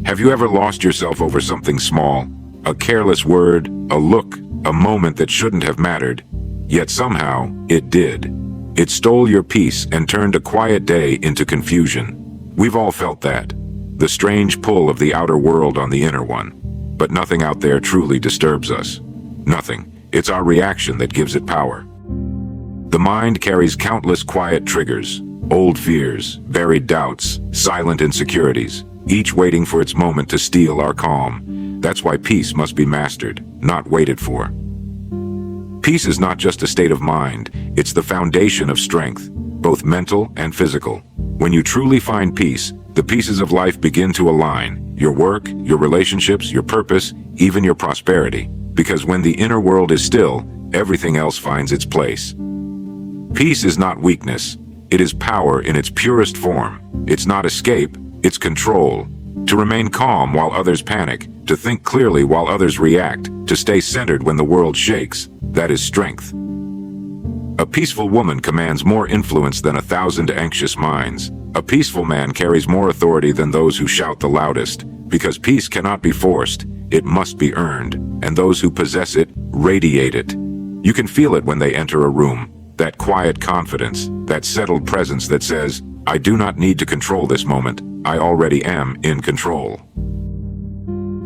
Have you ever lost yourself over something small? A careless word, a look, a moment that shouldn't have mattered, yet somehow it did. It stole your peace and turned a quiet day into confusion. We've all felt that. The strange pull of the outer world on the inner one. But nothing out there truly disturbs us. Nothing. It's our reaction that gives it power. The mind carries countless quiet triggers, old fears, buried doubts, silent insecurities, each waiting for its moment to steal our calm. That's why peace must be mastered, not waited for. Peace is not just a state of mind, it's the foundation of strength, both mental and physical. When you truly find peace, the pieces of life begin to align, your work, your relationships, your purpose, even your prosperity. Because when the inner world is still, everything else finds its place. Peace is not weakness, it is power in its purest form. It's not escape, it's control. To remain calm while others panic, to think clearly while others react, to stay centered when the world shakes, that is strength. A peaceful woman commands more influence than 1,000 anxious minds. A peaceful man carries more authority than those who shout the loudest, because peace cannot be forced, it must be earned, and those who possess it radiate it. You can feel it when they enter a room, that quiet confidence, that settled presence that says, I do not need to control this moment, I already am in control.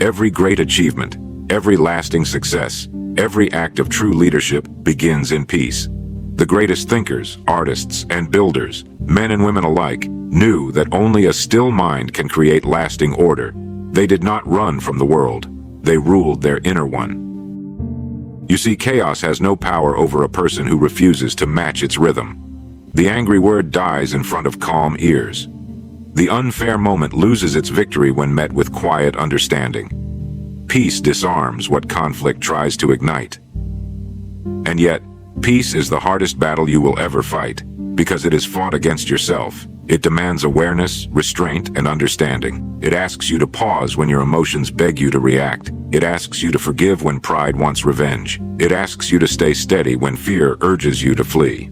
Every great achievement, every lasting success, every act of true leadership begins in peace. The greatest thinkers, artists, and builders, men and women alike, knew that only a still mind can create lasting order. They did not run from the world, they ruled their inner one. You see, chaos has no power over a person who refuses to match its rhythm. The angry word dies in front of calm ears. The unfair moment loses its victory when met with quiet understanding. Peace disarms what conflict tries to ignite. And yet, peace is the hardest battle you will ever fight, because it is fought against yourself. It demands awareness, restraint, and understanding. It asks you to pause when your emotions beg you to react. It asks you to forgive when pride wants revenge. It asks you to stay steady when fear urges you to flee.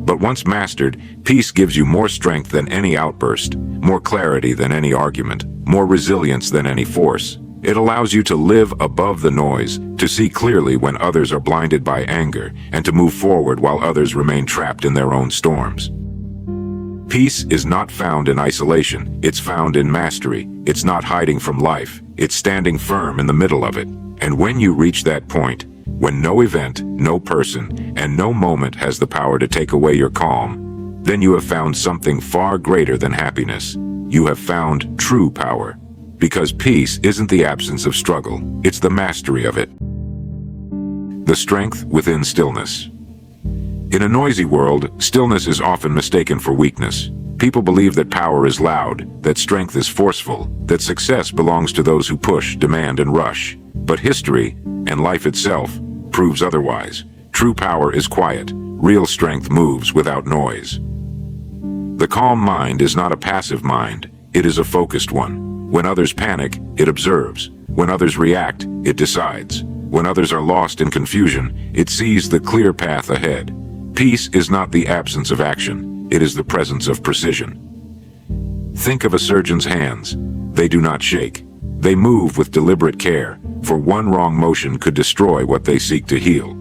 But once mastered, peace gives you more strength than any outburst, more clarity than any argument, more resilience than any force. It allows you to live above the noise, to see clearly when others are blinded by anger, and to move forward while others remain trapped in their own storms. Peace is not found in isolation, it's found in mastery. It's not hiding from life, it's standing firm in the middle of it. And when you reach that point, when no event, no person, and no moment has the power to take away your calm, then you have found something far greater than happiness. You have found true power. Because peace isn't the absence of struggle, it's the mastery of it. The strength within stillness. In a noisy world, stillness is often mistaken for weakness. People believe that power is loud, that strength is forceful, that success belongs to those who push, demand, and rush. But history, and life itself, proves otherwise. True power is quiet. Real strength moves without noise. The calm mind is not a passive mind, it is a focused one. When others panic, it observes. When others react, it decides. When others are lost in confusion, it sees the clear path ahead. Peace is not the absence of action, it is the presence of precision. Think of a surgeon's hands. They do not shake. They move with deliberate care, for one wrong motion could destroy what they seek to heal.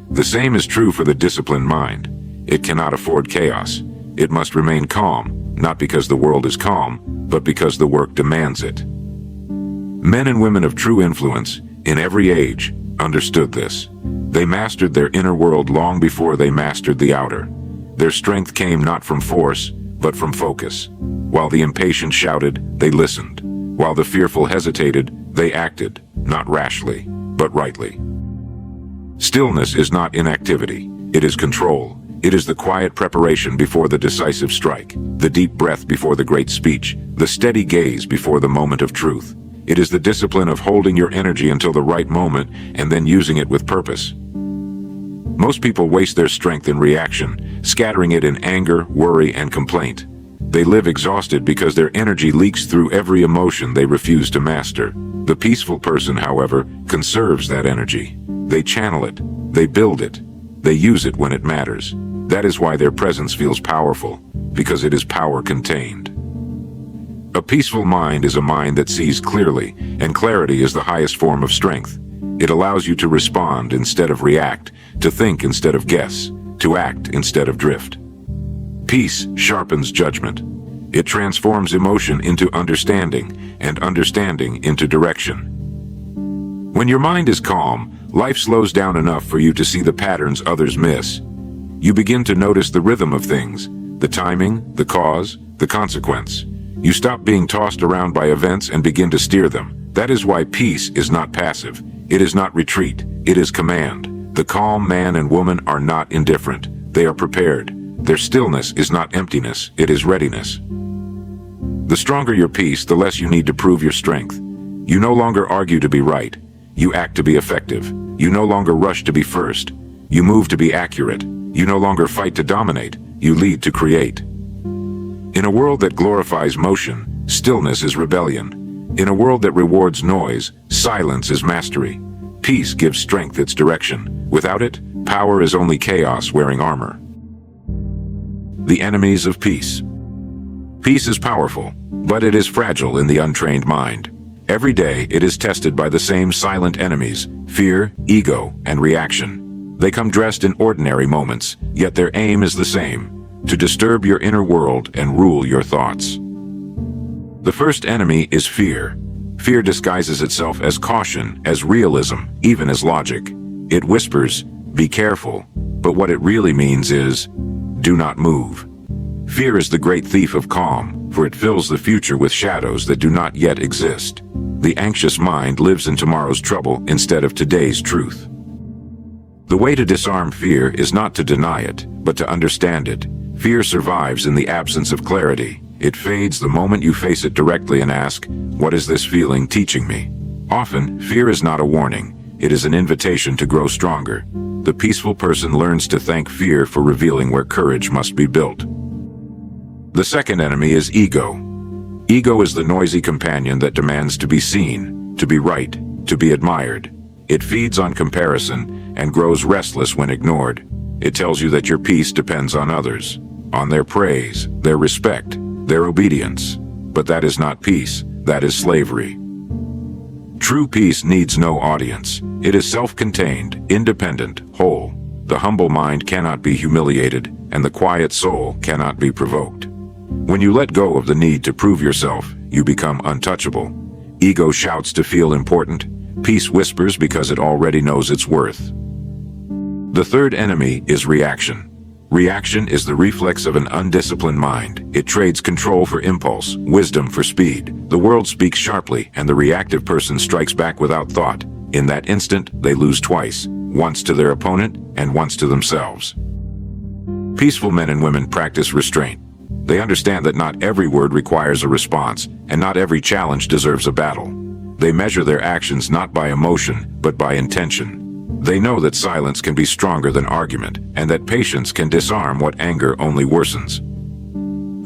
The same is true for the disciplined mind. It cannot afford chaos. It must remain calm, not because the world is calm, but because the work demands it. Men and women of true influence, in every age, understood this. They mastered their inner world long before they mastered the outer. Their strength came not from force, but from focus. While the impatient shouted, they listened. While the fearful hesitated, they acted, not rashly, but rightly. Stillness is not inactivity, it is control. It is the quiet preparation before the decisive strike, the deep breath before the great speech, the steady gaze before the moment of truth. It is the discipline of holding your energy until the right moment and then using it with purpose. Most people waste their strength in reaction, scattering it in anger, worry, and complaint. They live exhausted because their energy leaks through every emotion they refuse to master. The peaceful person, however, conserves that energy. They channel it, they build it, they use it when it matters. That is why their presence feels powerful, because it is power contained. A peaceful mind is a mind that sees clearly, and clarity is the highest form of strength. It allows you to respond instead of react, to think instead of guess, to act instead of drift. Peace sharpens judgment. It transforms emotion into understanding, and understanding into direction. When your mind is calm, life slows down enough for you to see the patterns others miss. You begin to notice the rhythm of things, the timing, the cause, the consequence. You stop being tossed around by events and begin to steer them. That is why peace is not passive. It is not retreat. It is command. The calm man and woman are not indifferent. They are prepared. Their stillness is not emptiness. It is readiness. The stronger your peace, the less you need to prove your strength. You no longer argue to be right. You act to be effective. You no longer rush to be first. You move to be accurate. You no longer fight to dominate. You lead to create. In a world that glorifies motion, stillness is rebellion. In a world that rewards noise, silence is mastery. Peace gives strength its direction. Without it, power is only chaos wearing armor. The enemies of peace. Peace is powerful, but it is fragile in the untrained mind. Every day it is tested by the same silent enemies: fear, ego, and reaction. They come dressed in ordinary moments, yet their aim is the same: to disturb your inner world and rule your thoughts. The first enemy is fear. Fear disguises itself as caution, as realism, even as logic. It whispers, "Be careful," but what it really means is, "Do not move." Fear is the great thief of calm, for it fills the future with shadows that do not yet exist. The anxious mind lives in tomorrow's trouble instead of today's truth. The way to disarm fear is not to deny it, but to understand it. Fear survives in the absence of clarity. It fades the moment you face it directly and ask, "What is this feeling teaching me?" Often, fear is not a warning. It is an invitation to grow stronger. The peaceful person learns to thank fear for revealing where courage must be built. The second enemy is ego. Ego is the noisy companion that demands to be seen, to be right, to be admired. It feeds on comparison and grows restless when ignored. It tells you that your peace depends on others, on their praise, their respect, their obedience. But that is not peace, that is slavery. True peace needs no audience. It is self-contained, independent, whole. The humble mind cannot be humiliated, and the quiet soul cannot be provoked. When you let go of the need to prove yourself, you become untouchable. Ego shouts to feel important. Peace whispers because it already knows its worth. The third enemy is reaction. Reaction is the reflex of an undisciplined mind. It trades control for impulse, wisdom for speed. The world speaks sharply, and the reactive person strikes back without thought. In that instant, they lose twice, once to their opponent and once to themselves. Peaceful men and women practice restraint. They understand that not every word requires a response, and not every challenge deserves a battle. They measure their actions not by emotion, but by intention. They know that silence can be stronger than argument, and that patience can disarm what anger only worsens.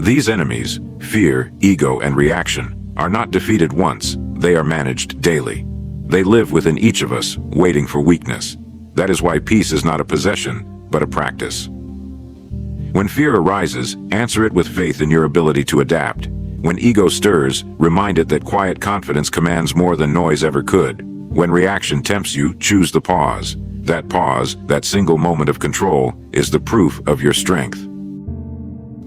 These enemies, fear, ego, and reaction, are not defeated once, they are managed daily. They live within each of us, waiting for weakness. That is why peace is not a possession, but a practice. When fear arises, answer it with faith in your ability to adapt. When ego stirs, remind it that quiet confidence commands more than noise ever could. When reaction tempts you, choose the pause. That pause, that single moment of control, is the proof of your strength.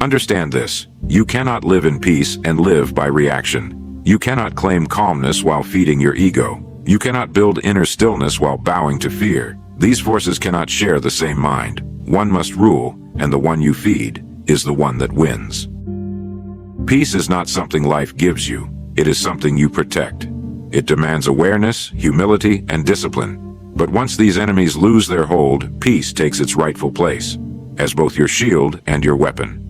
Understand this: you cannot live in peace and live by reaction. You cannot claim calmness while feeding your ego. You cannot build inner stillness while bowing to fear. These forces cannot share the same mind. One must rule, and the one you feed is the one that wins. Peace is not something life gives you. It is something you protect. It demands awareness, humility, and discipline. But once these enemies lose their hold, peace takes its rightful place, as both your shield and your weapon.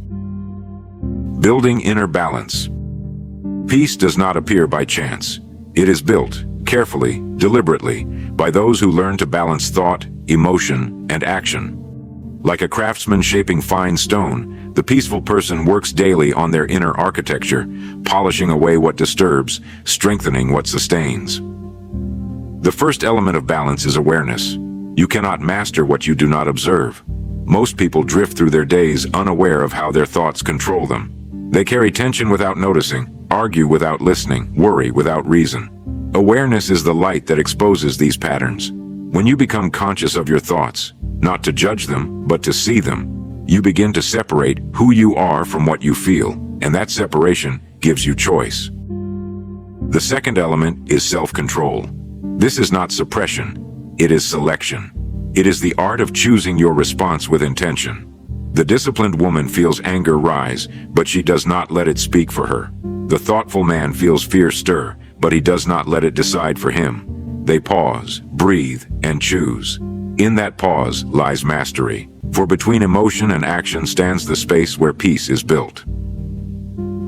Building inner balance. Peace does not appear by chance. It is built, carefully, deliberately, by those who learn to balance thought, emotion, and action. Like a craftsman shaping fine stone, the peaceful person works daily on their inner architecture, polishing away what disturbs, strengthening what sustains. The first element of balance is awareness. You cannot master what you do not observe. Most people drift through their days unaware of how their thoughts control them. They carry tension without noticing, argue without listening, worry without reason. Awareness is the light that exposes these patterns. When you become conscious of your thoughts, not to judge them, but to see them, you begin to separate who you are from what you feel, and that separation gives you choice. The second element is self-control. This is not suppression, it is selection. It is the art of choosing your response with intention. The disciplined woman feels anger rise, but she does not let it speak for her. The thoughtful man feels fear stir, but he does not let it decide for him. They pause, breathe, and choose. In that pause lies mastery, for between emotion and action stands the space where peace is built.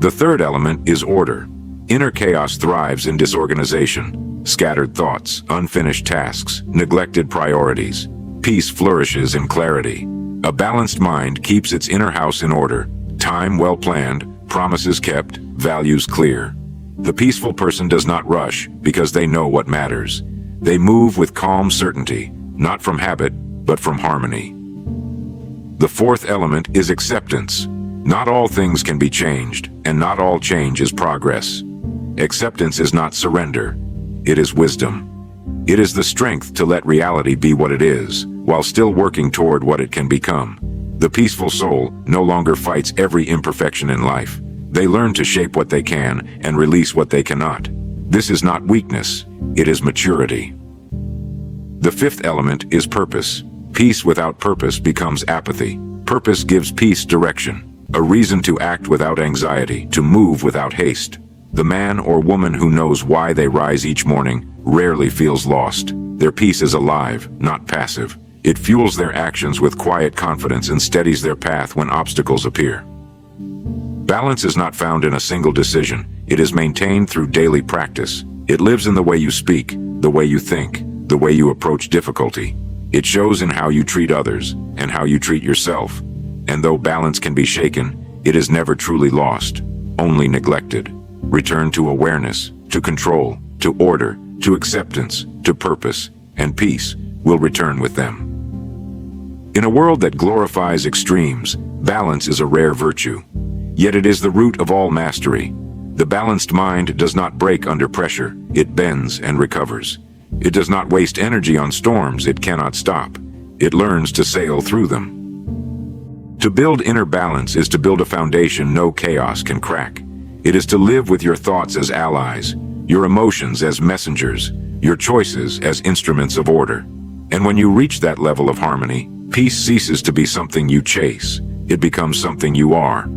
The third element is order. Inner chaos thrives in disorganization, scattered thoughts, unfinished tasks, neglected priorities. Peace flourishes in clarity. A balanced mind keeps its inner house in order, time well planned, promises kept, values clear. The peaceful person does not rush because they know what matters. They move with calm certainty, not from habit, but from harmony. The fourth element is acceptance. Not all things can be changed, and not all change is progress. Acceptance is not surrender. It is wisdom. It is the strength to let reality be what it is, while still working toward what it can become. The peaceful soul no longer fights every imperfection in life. They learn to shape what they can and release what they cannot. This is not weakness, it is maturity. The fifth element is purpose. Peace without purpose becomes apathy. Purpose gives peace direction, a reason to act without anxiety, to move without haste. The man or woman who knows why they rise each morning rarely feels lost. Their peace is alive, not passive. It fuels their actions with quiet confidence and steadies their path when obstacles appear. Balance is not found in a single decision. It is maintained through daily practice. It lives in the way you speak, the way you think, the way you approach difficulty. It shows in how you treat others and how you treat yourself. And though balance can be shaken, it is never truly lost, only neglected. Return to awareness, to control, to order, to acceptance, to purpose, and peace will return with them. In a world that glorifies extremes, balance is a rare virtue. Yet it is the root of all mastery. The balanced mind does not break under pressure, it bends and recovers. It does not waste energy on storms it cannot stop. It learns to sail through them. To build inner balance is to build a foundation no chaos can crack. It is to live with your thoughts as allies, your emotions as messengers, your choices as instruments of order. And when you reach that level of harmony, peace ceases to be something you chase. It becomes something you are.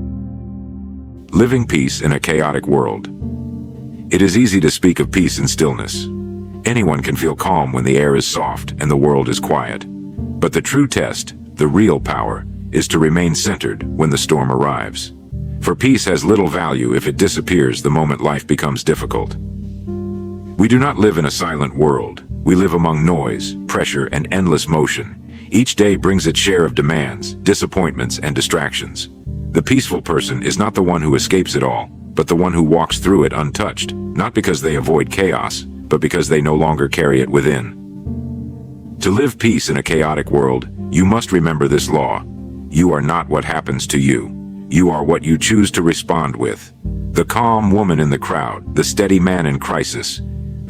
Living peace in a chaotic world. It is easy to speak of peace and stillness. Anyone can feel calm when the air is soft and the world is quiet. But the true test, the real power, is to remain centered when the storm arrives. For peace has little value if it disappears the moment life becomes difficult. We do not live in a silent world. We live among noise, pressure, and endless motion. Each day brings its share of demands, disappointments, and distractions. The peaceful person is not the one who escapes it all, but the one who walks through it untouched, not because they avoid chaos, but because they no longer carry it within. To live peace in a chaotic world, you must remember this law. You are not what happens to you. You are what you choose to respond with. The calm woman in the crowd, the steady man in crisis.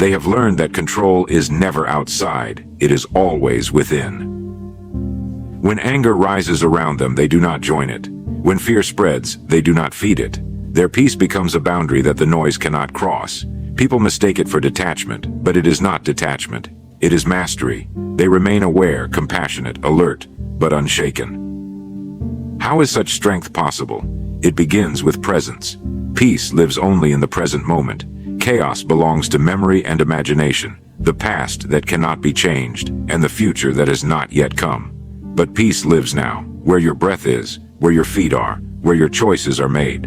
They have learned that control is never outside, it is always within. When anger rises around them, they do not join it. When fear spreads, they do not feed it. Their peace becomes a boundary that the noise cannot cross. People mistake it for detachment, but it is not detachment. It is mastery. They remain aware, compassionate, alert, but unshaken. How is such strength possible? It begins with presence. Peace lives only in the present moment. Chaos belongs to memory and imagination, the past that cannot be changed, and the future that has not yet come. But peace lives now, where your breath is, where your feet are, where your choices are made.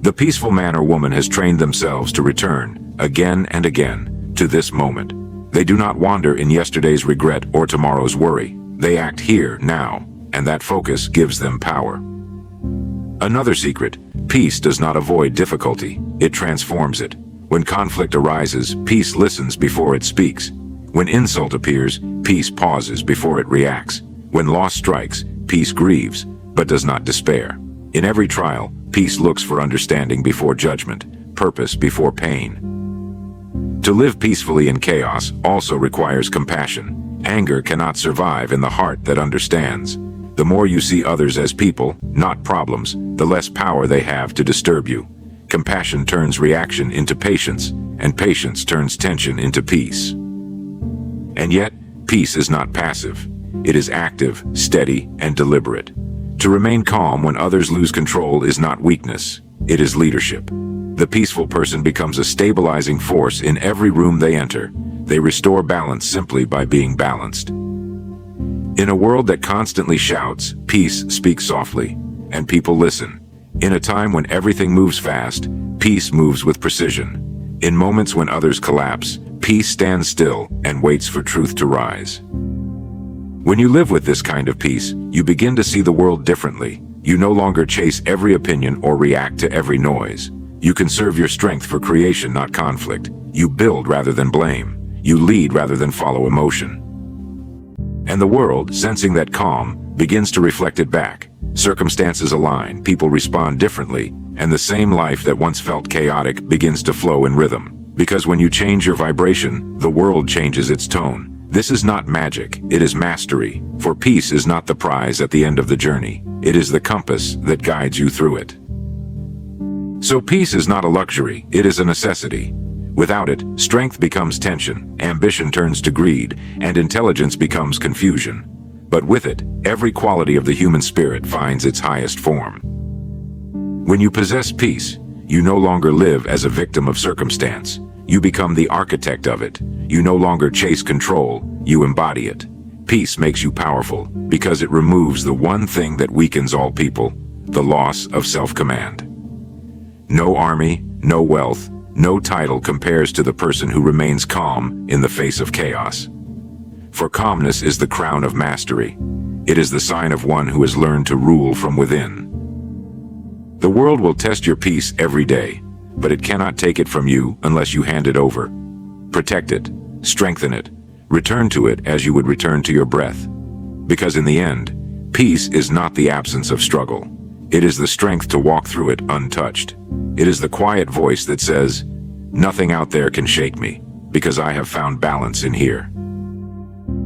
The peaceful man or woman has trained themselves to return, again and again, to this moment. They do not wander in yesterday's regret or tomorrow's worry. They act here, now, and that focus gives them power. Another secret, peace does not avoid difficulty, it transforms it. When conflict arises, peace listens before it speaks. When insult appears, peace pauses before it reacts. When loss strikes, peace grieves, but does not despair. In every trial, Peace looks for understanding before judgment, purpose before pain. To live peacefully in chaos also requires compassion. Anger cannot survive in the heart that understands. The more you see others as people, not problems, the less power they have to disturb you. Compassion turns reaction into patience, and patience turns tension into peace. And yet, peace is not passive. It is active, steady, and deliberate. To remain calm when others lose control is not weakness, it is leadership. The peaceful person becomes a stabilizing force in every room they enter. They restore balance simply by being balanced. In a world that constantly shouts, peace speaks softly, and people listen. In a time when everything moves fast, peace moves with precision. In moments when others collapse, peace stands still and waits for truth to rise. When you live with this kind of peace, you begin to see the world differently. You no longer chase every opinion or react to every noise. You conserve your strength for creation, not conflict. You build rather than blame. You lead rather than follow emotion. And the world, sensing that calm, begins to reflect it back. Circumstances align, people respond differently, and the same life that once felt chaotic begins to flow in rhythm. Because when you change your vibration, the world changes its tone. This is not magic, it is mastery, for peace is not the prize at the end of the journey. It is the compass that guides you through it. So peace is not a luxury, it is a necessity. Without it, strength becomes tension, ambition turns to greed, and intelligence becomes confusion. But with it, every quality of the human spirit finds its highest form. When you possess peace, you no longer live as a victim of circumstance. You become the architect of it. You no longer chase control, you embody it. Peace makes you powerful because it removes the one thing that weakens all people, the loss of self-command. No army, no wealth, no title compares to the person who remains calm in the face of chaos. For calmness is the crown of mastery. It is the sign of one who has learned to rule from within. The world will test your peace every day, but it cannot take it from you unless you hand it over. Protect it, strengthen it, return to it as you would return to your breath. Because in the end, peace is not the absence of struggle. It is the strength to walk through it untouched. It is the quiet voice that says, "Nothing out there can shake me, because I have found balance in here."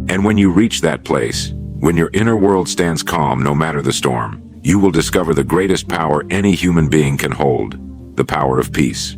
And when you reach that place, when your inner world stands calm no matter the storm, you will discover the greatest power any human being can hold, the power of peace.